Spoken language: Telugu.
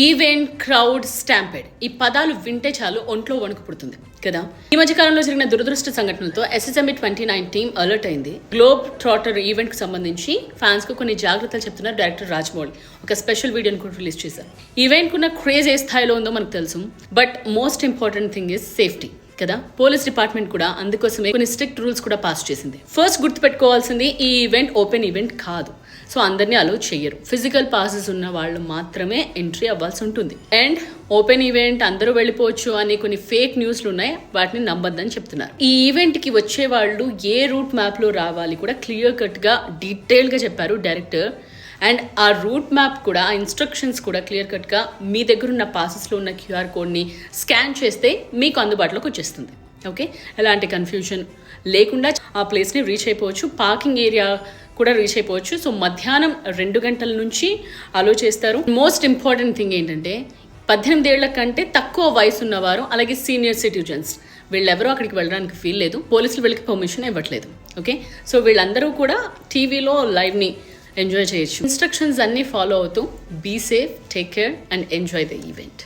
ఈవెంట్, క్రౌడ్, స్టాంపెడ్ ఈ పదాలు వింటే చాలు ఒంట్లో వణుకు పుడుతుంది కదా. ఈ మధ్య కాలంలో జరిగిన దురదృష్ట సంఘటనలతో SSME 29 టీమ్ అలర్ట్ అయింది. గ్లోబ్ ట్రాటర్ ఈవెంట్ కు సంబంధించి ఫ్యాన్స్ కు కొన్ని జాగ్రత్తలు చెప్తున్నారు డైరెక్టర్ రాజమౌళి. ఒక స్పెషల్ వీడియోని కూడా రిలీజ్ చేశారు. ఈవెంట్ కున్న క్రేజ్ ఏ స్థాయిలో ఉందో మనకు తెలుసు, but most important thing is safety కదా. పోలీస్ డిపార్ట్మెంట్ కూడా అందుకోసమే కొన్ని స్ట్రిక్ట్ రూల్స్ కూడా పాస్ చేసింది. ఫస్ట్ గుర్తుపెట్టుకోవాల్సింది, ఈ ఈవెంట్ ఓపెన్ ఈవెంట్ కాదు. సో అందరినీ అలో చెయ్యరు. ఫిజికల్ పాసెస్ ఉన్న వాళ్ళు మాత్రమే ఎంట్రీ అవ్వాల్సి ఉంటుంది. అండ్ ఓపెన్ ఈవెంట్ అందరూ వెళ్ళిపోవచ్చు అని కొన్ని ఫేక్ న్యూస్లు ఉన్నాయి, వాటిని నమ్మొద్దని చెప్తున్నారు. ఈ ఈవెంట్కి వచ్చే వాళ్ళు ఏ రూట్ మ్యాప్లో రావాలి కూడా క్లియర్ కట్గా డీటెయిల్గా చెప్పారు డైరెక్టర్. అండ్ ఆ రూట్ మ్యాప్ కూడా, ఆ ఇన్స్ట్రక్షన్స్ కూడా క్లియర్ కట్గా మీ దగ్గర ఉన్న పాసెస్లో ఉన్న QR కోడ్ని స్కాన్ చేస్తే మీకు అందుబాటులోకి వచ్చేస్తుంది. ఓకే, ఎలాంటి కన్ఫ్యూజన్ లేకుండా ఆ ప్లేస్ని రీచ్ అయిపోవచ్చు. పార్కింగ్ ఏరియా కూడా రీచ్ అయిపోవచ్చు. సో మధ్యాహ్నం 2 గంటల నుంచి అలో చేస్తారు. మోస్ట్ ఇంపార్టెంట్ థింగ్ ఏంటంటే 18 ఏళ్ల కంటే తక్కువ వయసు ఉన్నవారు, అలాగే సీనియర్ సిటిజన్స్ వీళ్ళెవరూ అక్కడికి వెళ్ళడానికి ఫీల్ లేదు. పోలీసులు వీళ్ళకి పర్మిషన్ ఇవ్వట్లేదు. ఓకే, సో వీళ్ళందరూ కూడా టీవీలో లైవ్ని ఎంజాయ్ చేయొచ్చు. ఇన్స్ట్రక్షన్స్ అన్నీ ఫాలో అవుతూ be safe, take care and enjoy the event.